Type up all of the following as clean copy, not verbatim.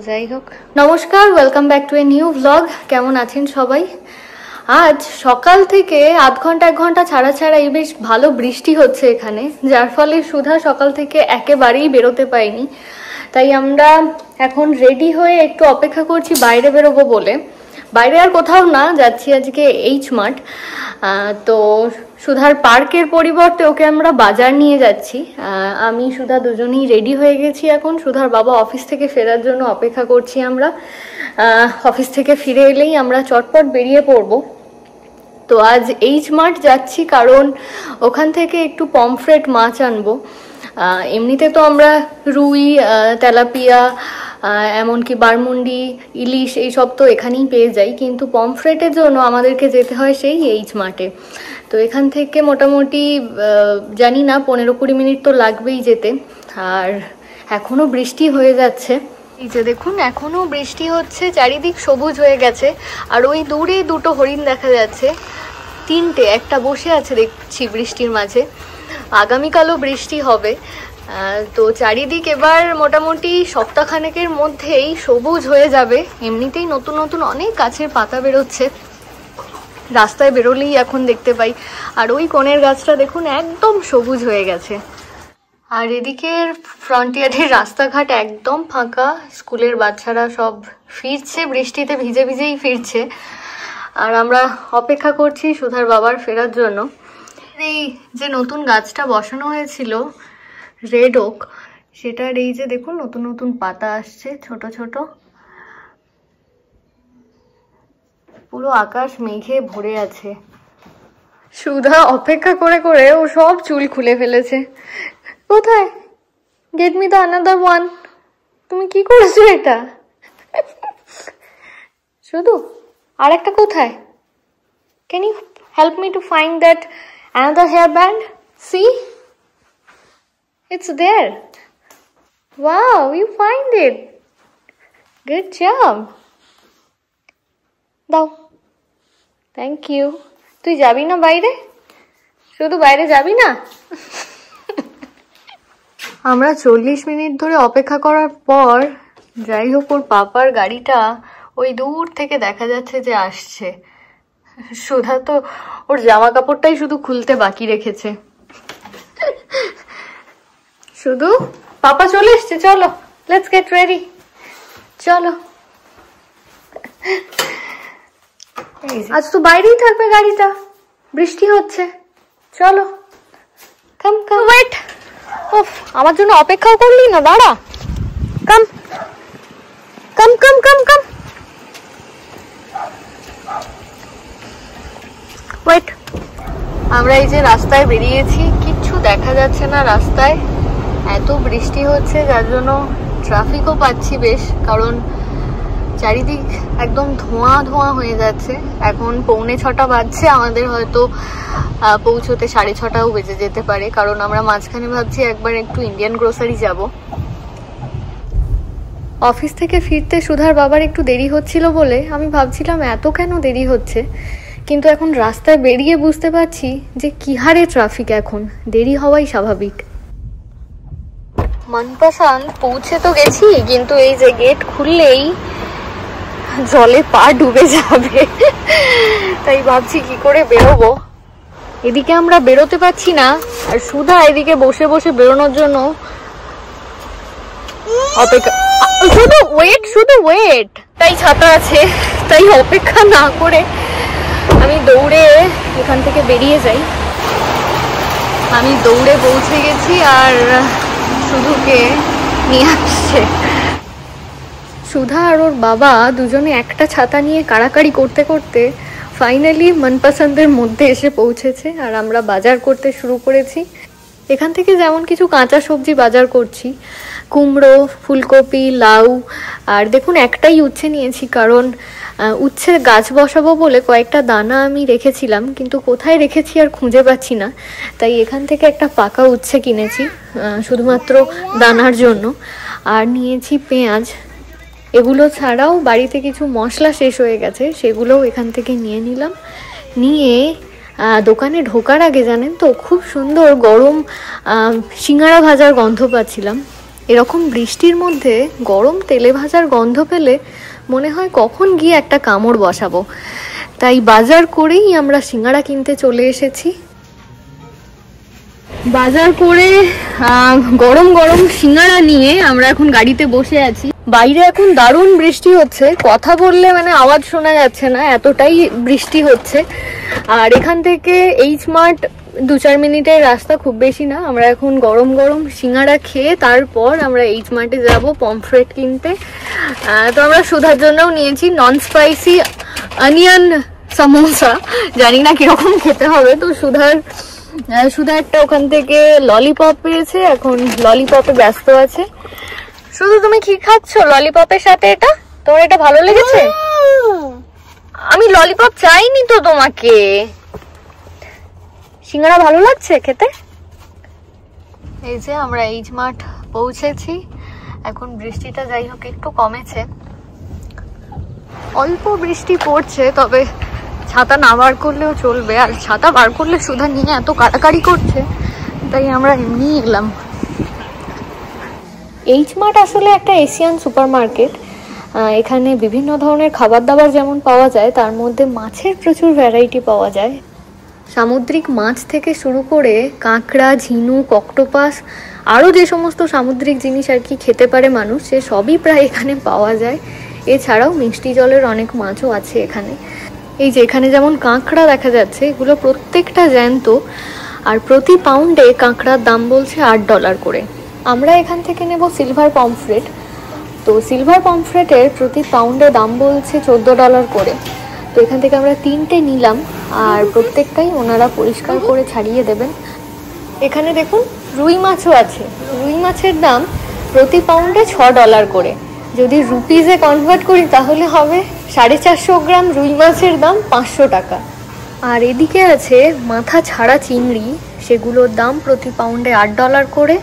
যাই হোক, নমস্কার, welcome back to a new blog. কেমন আছেন সবাই? আজ সকাল থেকে আধ ঘন্টা 1 ঘন্টা ছাড়া ছাড়াই বেশ ভালো বৃষ্টি হচ্ছে এখানে, যার ফলে সুধা সকাল থেকে একেবারেই বেরোতে পাইনি। তাই আমরা এখন রেডি হয়ে একটু অপেক্ষা করছি বাইরে বেরোবো বলে। বাইরে আর কোথাও না, যাচ্ছি আজকে এইচ মার্ট। তো সুধার পার্কের পরিবর্তে ওকে আমরা বাজার নিয়ে যাচ্ছি। আমি সুধা দুজনেই রেডি হয়ে গেছি এখন। সুধার বাবা অফিস থেকে ফেরার জন্য অপেক্ষা করছি আমরা। অফিস থেকে ফিরে এলেই আমরা চটপট বেরিয়ে পড়বো। তো আজ এইচ মার্ট যাচ্ছি কারণ ওখান থেকে একটু পমফ্রেট মাছ আনবো। এমনিতে তো আমরা রুই, তেলাপিয়া, এমনকি বারমুন্ডি, ইলিশ এইসব তো এখানেই পেয়ে যাই, কিন্তু পমফ্রেটের জন্য আমাদেরকে যেতে হয় সেই এইচ মার্টে। তো এখান থেকে মোটামুটি জানি না 15-20 মিনিট তো লাগবেই যেতে। আর এখনও বৃষ্টি হয়ে যাচ্ছে, এই যে দেখুন এখনও বৃষ্টি হচ্ছে, চারিদিক সবুজ হয়ে গেছে। আর ওই দূরে 2টো হরিণ দেখা যাচ্ছে, 3টে, একটা বসে আছে দেখছি বৃষ্টির মাঝে। আগামীকালও বৃষ্টি হবে। তো চারিদিক এবার মোটামুটি সপ্তাহখানেকের মধ্যেই সবুজ হয়ে যাবে। এমনিতেই নতুন নতুন অনেক গাছের পাতা বেরোচ্ছে, রাস্তায় বেরোলেই এখন দেখতে পাই। আর ওই কোণের গাছটা দেখুন একদম সবুজ হয়ে গেছে। আর এদিকের ফ্রন্টিয়ারের রাস্তাঘাট একদম ফাঁকা, স্কুলের বাচ্চারা সব ফিরছে, বৃষ্টিতে ভিজে ভিজেই ফিরছে। আর আমরা অপেক্ষা করছি সুধার বাবার ফেরার জন্য। এই যে নতুন গাছটা বসানো হয়েছিল রেড ওক, সেটার এই যে দেখুন নতুন নতুন পাতা আসছে ছোট ছোট। পুরো আকাশ মেঘে ভরে আছে। সুধা অপেক্ষা করে করে ও সব চুল খুলে ফেলেছে। কোথায়? Get me the another one. তুমি কি করেছো এটা? শুধু আর একটা কোথায়? Can you help me to find that another hairband? See, it's there. Wow, you find it. Good job. দাও, থ্যাংক ইউ। তুই যাবি না বাইরে? শুধু বাইরে যাবি না? আমরা 40 মিনিট ধরে অপেক্ষা করার পর যাই হোক ওর পাপার গাড়িটা ওই দূর থেকে দেখা যাচ্ছে যে আসছে। সুধা তো ওর জামা কাপড়টাই শুধু খুলতে বাকি রেখেছে। শুধু পাপা চলে এসছে, চলো লেটস গেট রেডি, চলো। আজ তো বাইরেই থাকবে গাড়িটা, বৃষ্টি হচ্ছে, চলো। কাম কাম, ওয়েট। ওফ, আমার জন্য অপেক্ষাও করলি না, দাঁড়া। কাম কাম কাম কাম কাম, ওয়েট। আমরা এই যে রাস্তায় বেরিয়েছি, কিচ্ছু দেখা যাচ্ছে না রাস্তায়, এত বৃষ্টি হচ্ছে যার জন্য ট্রাফিকও পাচ্ছি বেশ, কারণ চারিদিক একদম ধোঁয়া ধোঁয়া হয়ে যাচ্ছে। এখন 6:45 বাজছে, আমাদের হয়তো পৌঁছতে 6:30টাও বেজে যেতে পারে, কারণ আমরা মাঝখানে ভাবছি একবার একটু ইন্ডিয়ান গ্রোসারি যাব। অফিস থেকে ফিরতে সুধার বাবার একটু দেরি হচ্ছিল বলে আমি ভাবছিলাম এত কেন দেরি হচ্ছে, কিন্তু এখন রাস্তায় বেরিয়ে বুঝতে পারছি যে কি হারে ট্রাফিক, এখন দেরি হওয়াই স্বাভাবিক। মনপসন্দ পৌঁছে তো গেছি, কিন্তু এই যে গেট খুললেই জলে পা ডুবে যাবে, তাই ভাবছি কি করে বেরোবো। এদিকে আমরা বেরোতে পারছি না, আর সুধা এদিকে বসে বসে বেরোনোর জন্য অপেক্ষা। শুধু ওয়েট, তাই ছাতা আছে, তাই অপেক্ষা না করে আমি দৌড়ে এখান থেকে বেরিয়ে যাই। আমি দৌড়ে পৌঁছে গেছি আর শুধুকে নিয়ে আসছে। সুধা আর ওর বাবা দুজনে একটা ছাতা নিয়ে কাড়াকাড়ি করতে করতে ফাইনালি মনপসন্দের মধ্যে এসে পৌঁছেছে, আর আমরা বাজার করতে শুরু করেছি। এখান থেকে যেমন কিছু কাঁচা সবজি বাজার করছি, কুমড়ো, ফুলকপি, লাউ, আর দেখুন একটাই উচ্ছে নিয়েছি, কারণ উচ্ছে গাছ বসাবো বলে কয়েকটা দানা আমি রেখেছিলাম, কিন্তু কোথায় রেখেছি আর খুঁজে পাচ্ছি না, তাই এখান থেকে একটা পাকা উচ্ছে কিনেছি শুধুমাত্র দানার জন্য। আর নিয়েছি পেঁয়াজ। এগুলো ছাড়াও বাড়িতে কিছু মশলা শেষ হয়ে গেছে, সেগুলোও এখান থেকে নিয়ে নিলাম। নিয়ে দোকানে ঢোকার আগে জানেন তো খুব সুন্দর গরম সিঙ্গারা ভাজার গন্ধ পাচ্ছিলাম, এরকম বৃষ্টির মধ্যে গরম তেলে ভাজার গন্ধ পেলে মনে হয় কখন গিয়ে একটা কামড় বসাবো। তাই বাজার করেই আমরা সিঙ্গারা কিনতে চলে এসেছি। বাজার করে গরম গরম সিঙ্গারা নিয়ে আমরা এখন গাড়িতে বসে আছি। বাইরে এখন দারুণ বৃষ্টি হচ্ছে, কথা বললে মানে আওয়াজ শোনা যাচ্ছে না, এতটাই বৃষ্টি হচ্ছে। আর এখান থেকে এইচ মার্ট 2-4 মিনিটের রাস্তা, খুব বেশি না। আমরা এখন গরম গরম সিঙ্গারা খেয়ে তারপর আমরা এইচ মার্টে যাব পমফ্রেট কিনতে। তো আমরা সুধার জন্যও নিয়েছি নন স্পাইসি অনিয়ন সমোসা, জানি না কিরকম খেতে হবে। তো সুধা একটা ওখান থেকে ললিপপ পেয়েছে, এখন ললিপপে ব্যস্ত আছে। শুধু তুমি কি খাচ্ছ ললিপপের সাথে? এটা তোমার এটা ভালো লেগেছে? আমি ললিপপ চাইনি তো তোমাকে। সিঙ্গারা ভালো লাগছে খেতে? এই যে আমরা এইচ মার্ট পৌঁছেছি। এখন বৃষ্টিটা যাই হোক একটু কমেছে, অল্প বৃষ্টি পড়ছে, তবে ছাতা না বার করলেও চলবে। আর ছাতা বার করলে সুধা নিয়ে এত কাটাকাটি করছে, তাই আমরা এমনি এলাম। এইচ মার্ট আসলে একটা এশিয়ান সুপার মার্কেট। এখানে বিভিন্ন ধরনের খাবার দাবার যেমন পাওয়া যায়, তার মধ্যে মাছের প্রচুর ভ্যারাইটি পাওয়া যায়। সামুদ্রিক মাছ থেকে শুরু করে কাঁকড়া, ঝিনুক, অক্টোপাস, আরও যে সমস্ত সামুদ্রিক জিনিস আর কি খেতে পারে মানুষ, সে সবই প্রায় এখানে পাওয়া যায়। এছাড়াও মিষ্টি জলের অনেক মাছও আছে এখানে। এই যে এখানে যেমন কাঁকড়া দেখা যাচ্ছে, এগুলো প্রত্যেকটা জ্যান্ত, আর প্রতি পাউন্ডে কাঁকড়ার দাম বলছে $8 করে। আমরা এখান থেকে নেব সিলভার পমফ্রেট। তো সিলভার পমফ্রেটের প্রতি পাউন্ডে দাম বলছে $14 করে। তো এখান থেকে আমরা 3টে নিলাম, আর প্রত্যেকটাই ওনারা পরিষ্কার করে ছাড়িয়ে দেবেন। এখানে দেখুন রুই মাছও আছে। রুই মাছের দাম প্রতি পাউন্ডে $6 করে। যদি রুপিজে কনভার্ট করি তাহলে হবে 450 গ্রাম রুই মাছের দাম 500 টাকা। আর এদিকে আছে মাথা ছাড়া চিংড়ি, সেগুলোর দাম প্রতি পাউন্ডে $8 করে।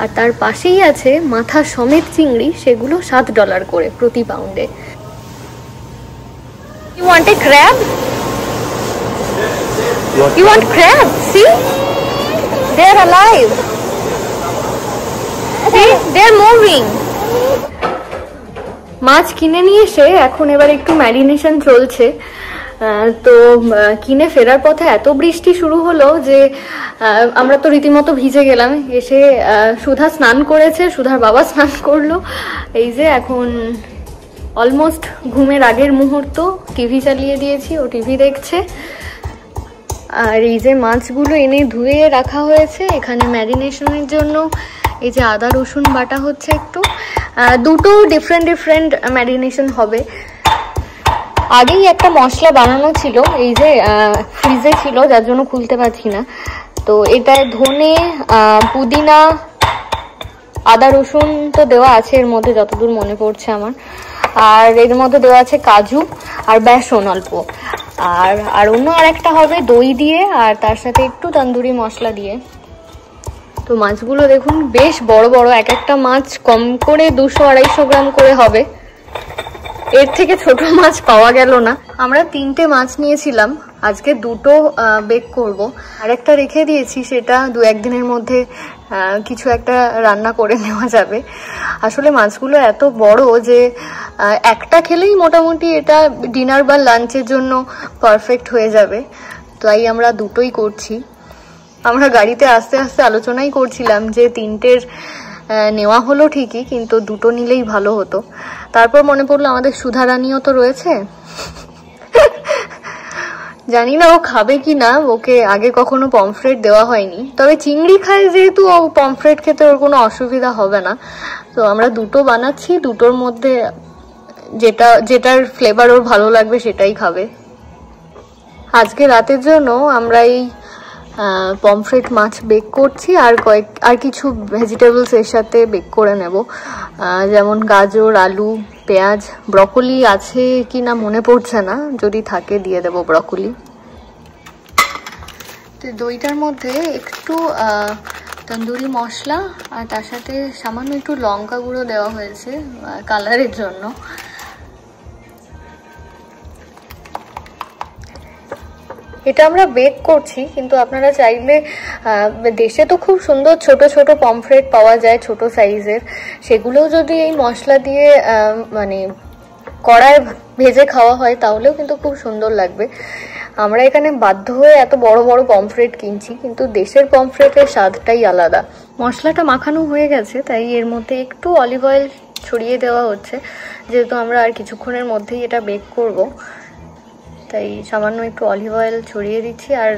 আর তার পাশেই আছে মাথা সমেত চিংড়ি, সেগুলো $7 করে প্রতি পাউন্ডে। You want a crab? You want crab? See? They're alive. See? They're moving. মাছ কিনে নিয়ে এসে এখন এবার একটু ম্যারিনেশন চলছে। তো কিনে ফেরার পথে এত বৃষ্টি শুরু হলো যে আমরা তো রীতিমতো ভিজে গেলাম। এসে সুধা স্নান করেছে, সুধার বাবা স্নান করলো। এই যে এখন অলমোস্ট ঘুমের আগের মুহূর্ত, টিভি চালিয়ে দিয়েছি, ও টিভি দেখছে। আর এই যে মাছগুলো এনে ধুয়ে রাখা হয়েছে এখানে ম্যারিনেশনের জন্য। এই যে আদা রসুন বাটা হচ্ছে একটু, দুটো ডিফারেন্ট ম্যারিনেশন হবে। আগেই একটা মশলা বানানো ছিল, এই যে ফ্রিজে ছিল, যার জন্য খুলতে পারছি না। তো এটায় ধনে, পুদিনা, আদা রসুন তো দেওয়া আছে এর মধ্যে যতদূর মনে পড়ছে আমার। আর এর মধ্যে দেওয়া আছে কাজু আর বেসন অল্প। আর অন্য আরেকটা হবে দই দিয়ে, আর তার সাথে একটু তন্দুরি মশলা দিয়ে। তো মাছগুলো দেখুন বেশ বড় বড়, এক একটা মাছ কম করে 200-250 গ্রাম করে হবে। এর থেকে ছোট মাছ পাওয়া গেল না। আমরা 3টে মাছ নিয়েছিলাম, আজকে 2টো বেক করব। আরেকটা রেখে দিয়েছি, সেটা 2-1 দিনের মধ্যে কিছু একটা রান্না করে নেওয়া যাবে। আসলে মাছগুলো এত বড় যে একটা খেলেই মোটামুটি এটা ডিনার বা লাঞ্চের জন্য পারফেক্ট হয়ে যাবে। তাই আমরা 2টোই করছি। আমরা গাড়িতে আস্তে আস্তে আলোচনাই করছিলাম যে 3টের নেওয়া হলো ঠিকই, কিন্তু 2টো নিলেই ভালো হতো। তারপর মনে পড়লো আমাদের সুধা রানীও তো রয়েছে। জানি না ও খাবে কি না, ওকে আগে কখনো পমফ্রেট দেওয়া হয়নি। তবে চিংড়ি খায় যেহেতু, ও পমফ্রেট খেতে ওর কোনো অসুবিধা হবে না। তো আমরা 2টো বানাচ্ছি, 2টোর মধ্যে যেটার ফ্লেভার ওর ভালো লাগবে সেটাই খাবে। আজকে রাতের জন্য আমরা এই পমফ্রেট মাছ বেক করছি, আর কিছু ভেজিটেবলস এর সাথে বেক করে নেব, যেমন গাজর, আলু, পেঁয়াজ, ব্রকলি আছে কি না মনে পড়ছে না, যদি থাকে দিয়ে দেব ব্রকলি। তো দইটার মধ্যে একটু তন্দুরি মশলা আর তার সাথে সামান্য একটু লঙ্কা গুঁড়ো দেওয়া হয়েছে কালারের জন্য। এটা আমরা বেক করছি, কিন্তু আপনারা চাইলে দেশে তো খুব সুন্দর ছোট ছোট পমফ্রেট পাওয়া যায় ছোট সাইজের, সেগুলোও যদি এই মশলা দিয়ে মানে কড়ায় ভেজে খাওয়া হয় তাহলেও কিন্তু খুব সুন্দর লাগবে। আমরা এখানে বাধ্য হয়ে এত বড় বড় পমফ্রেট কিনছি, কিন্তু দেশের পমফ্রেটের স্বাদটাই আলাদা। মশলাটা মাখানো হয়ে গেছে, তাই এর মধ্যে একটু অলিভ অয়েল ছড়িয়ে দেওয়া হচ্ছে, যেহেতু আমরা আর কিছুক্ষণের মধ্যেই এটা বেক করব, তাই সামান্য একটু অলিভ অয়েল ছড়িয়ে দিচ্ছি। আর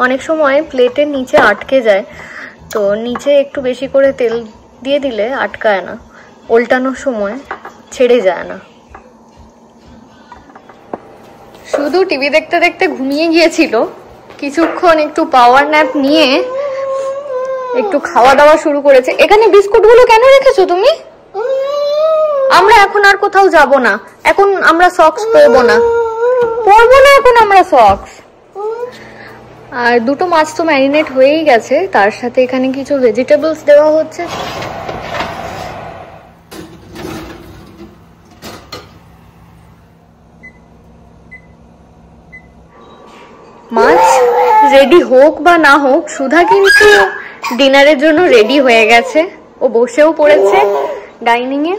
অনেক সময় প্লেটের নিচে আটকে যায়, তো নিচে একটু বেশি করে তেল দিয়ে দিলে আটকায় না, উল্টানোর সময় ছেড়ে যায় না। শুধু টিভি দেখতে দেখতে ঘুমিয়ে গিয়েছিল, কিছুক্ষণ একটু পাওয়ার ন্যাপ নিয়ে একটু খাওয়া দাওয়া শুরু করেছে। এখানে বিস্কুটগুলো কেন রেখেছো তুমি? আমরা এখন আর কোথাও যাব না, এখন আমরা সক্স পরবো না এখন আমরা সক্স। আর দুটো মাছ তো ম্যারিনেট হয়েই গেছে, তার সাথে এখানে কিছু ভেজিটেবলস দেওয়া হচ্ছে। মাছ রেডি হোক বা না হোক, সুধা কিন্তু ডিনারের জন্য রেডি হয়ে গেছে, ও বসেও পড়েছে ডাইনিং এ।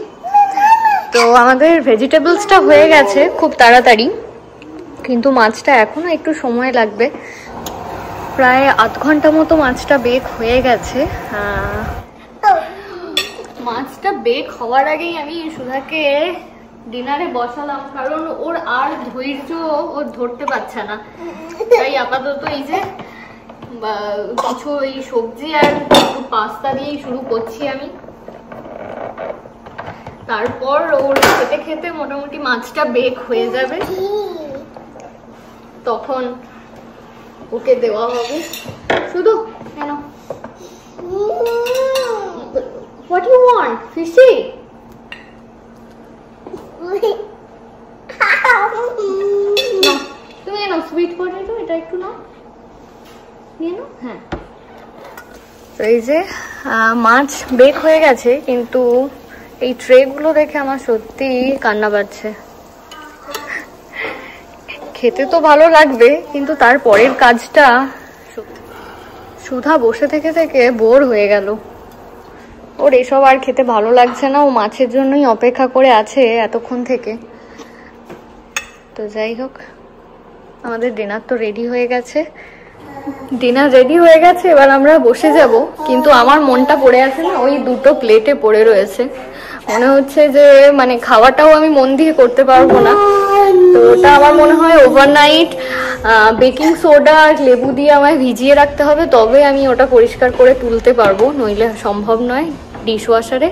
তো আমাদের ভেজিটেবলসটা হয়ে গেছে খুব তাড়াতাড়ি, কিন্তু মাছটা এখনো একটু সময় লাগবে। প্রায় আধ ঘন্টা মতো মাছটা বেক হয়ে গেছে। মাছটা বেক হওয়ার আগেই আমি সুধাকে ডিনারে বসালাম, কারণ ওর আর ধৈর্য ওর ধরতে পারছে না। তাই আপাতত এই যে কিছু এই সবজি আর একটু পাস্তা দিয়েই শুরু করছি আমি। তারপর ওর খেতে খেতে মোটামুটি মাছটা বেক হয়ে যাবে, তখন ওকে দেওয়া হবে। শুধু কেন, what do you want? Fishy? No, তুমি এনো সুইট পটেটো, এটা একটু নাও, নিয়ে নাও। হ্যাঁ, এই যে মাছ বেক হয়ে গেছে, কিন্তু এই ট্রে গুলো দেখে আমার সত্যি কান্না পাচ্ছে। খেতে তো ভালো লাগবে, কিন্তু তারপরের কাজটা, সুধা বসে থেকে থেকে বোর হয়ে গেল, ওর এসব আর খেতে ভালো লাগছে না, ও মাছের জন্যই অপেক্ষা করে আছে এতক্ষণ থেকে। তো যাই হোক, আমাদের ডিনার তো রেডি হয়ে গেছে, এবার আমরা বসে যাব। কিন্তু আমার মনটা পড়ে আছে না ওই দুটো প্লেটে পড়ে রয়েছে, মনে হচ্ছে যে মানে খাওয়াটাও আমি মন দিয়ে করতে পারবো না। তো ওটা আমার মনে হয় ওভারনাইট বেকিং সোডা আর লেবু দিয়ে আমায় ভিজিয়ে রাখতে হবে, তবে আমি ওটা পরিষ্কার করে তুলতে পারবো, নইলে সম্ভব নয় ডিশ ওয়াশারে।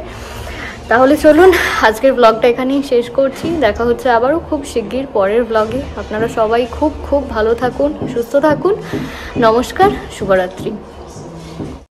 তাহলে চলুন আজকের ব্লগটা এখানেই শেষ করছি, দেখা হচ্ছে আবারও খুব শিগগির পরের ব্লগে। আপনারা সবাই খুব খুব ভালো থাকুন, সুস্থ থাকুন। নমস্কার, শুভরাত্রি।